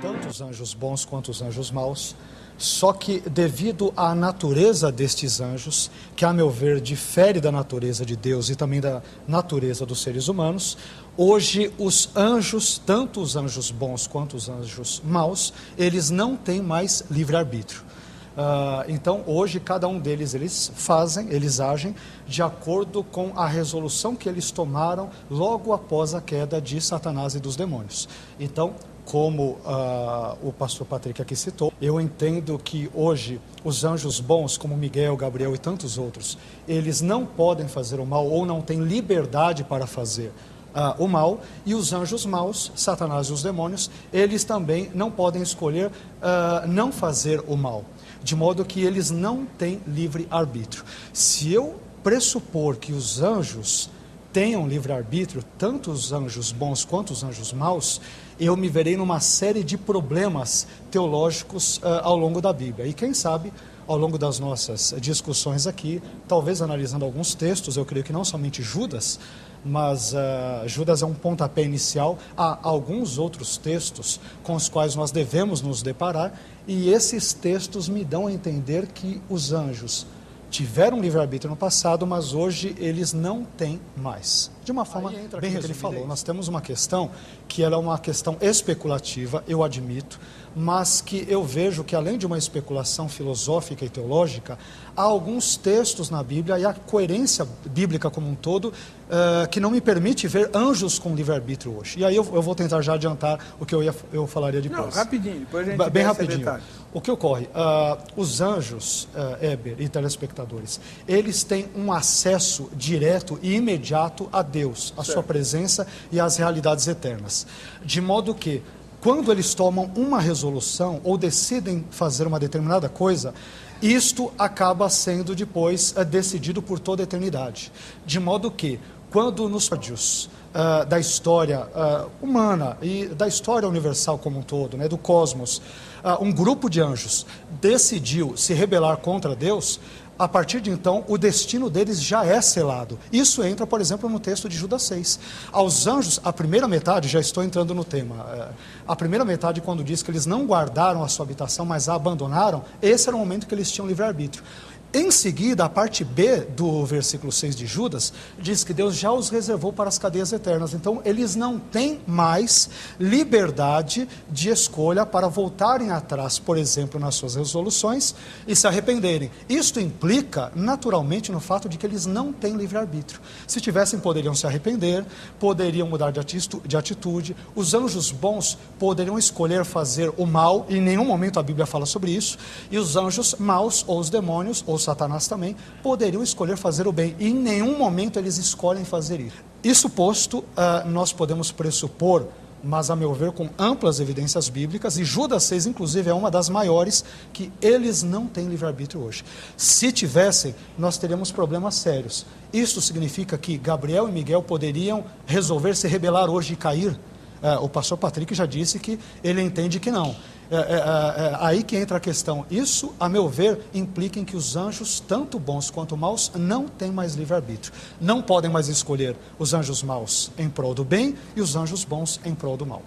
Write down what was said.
Tanto os anjos bons quanto os anjos maus, só que devido à natureza destes anjos, que a meu ver difere da natureza de Deus e também da natureza dos seres humanos, hoje os anjos, tanto os anjos bons quanto os anjos maus, eles não têm mais livre-arbítrio. Então hoje cada um deles, eles agem de acordo com a resolução que eles tomaram logo após a queda de Satanás e dos demônios. Então, como o pastor Patrick aqui citou, eu entendo que hoje os anjos bons, como Miguel, Gabriel e tantos outros, eles não podem fazer o mal ou não têm liberdade para fazer o mal, e os anjos maus, Satanás e os demônios, eles também não podem escolher não fazer o mal, de modo que eles não têm livre-arbítrio. Se eu pressupor que os anjos tenham livre-arbítrio, tanto os anjos bons quanto os anjos maus, eu me verei numa série de problemas teológicos ao longo da Bíblia. E quem sabe, ao longo das nossas discussões aqui, talvez analisando alguns textos, eu creio que não somente Judas, mas Judas é um pontapé inicial, há alguns outros textos com os quais nós devemos nos deparar, e esses textos me dão a entender que os anjos tiveram livre-arbítrio no passado, mas hoje eles não têm mais. De uma forma bem resumida, ele falou, nós temos uma questão que ela é uma questão especulativa, eu admito, mas que eu vejo que além de uma especulação filosófica e teológica, há alguns textos na Bíblia e a coerência bíblica como um todo que não me permite ver anjos com livre-arbítrio hoje. E aí eu vou tentar já adiantar o que eu falaria depois. Não, rapidinho, depois a gente bem rapidinho. O que ocorre? Os anjos, Heber e telespectadores, eles têm um acesso direto e imediato a Deus, a sua presença e às realidades eternas. De modo que, quando eles tomam uma resolução ou decidem fazer uma determinada coisa, isto acaba sendo depois decidido por toda a eternidade. De modo que, quando nos pódios da história humana e da história universal como um todo, né, do cosmos, um grupo de anjos decidiu se rebelar contra Deus, a partir de então, o destino deles já é selado. Isso entra, por exemplo, no texto de Judas 6. Aos anjos, a primeira metade, já estou entrando no tema, a primeira metade, quando diz que eles não guardaram a sua habitação, mas a abandonaram, esse era o momento que eles tinham livre-arbítrio. Em seguida, a parte B do versículo 6 de Judas, diz que Deus já os reservou para as cadeias eternas. Então, eles não têm mais liberdade de escolha para voltarem atrás, por exemplo, nas suas resoluções e se arrependerem. Isto implica, naturalmente, no fato de que eles não têm livre-arbítrio. Se tivessem, poderiam se arrepender, poderiam mudar de atitude. Os anjos bons poderiam escolher fazer o mal, e em nenhum momento a Bíblia fala sobre isso, e os anjos maus, ou os demônios, ou Satanás também, poderiam escolher fazer o bem, e em nenhum momento eles escolhem fazer isso. Isso posto, nós podemos pressupor, mas a meu ver com amplas evidências bíblicas, e Judas 6 inclusive é uma das maiores, que eles não têm livre-arbítrio hoje. Se tivessem, nós teríamos problemas sérios. Isso significa que Gabriel e Miguel poderiam resolver se rebelar hoje e cair? O pastor Patrick já disse que ele entende que não. Aí que entra a questão. Isso, a meu ver, implica em que os anjos, tanto bons quanto maus, não têm mais livre-arbítrio. Não podem mais escolher os anjos maus em prol do bem e os anjos bons em prol do mal.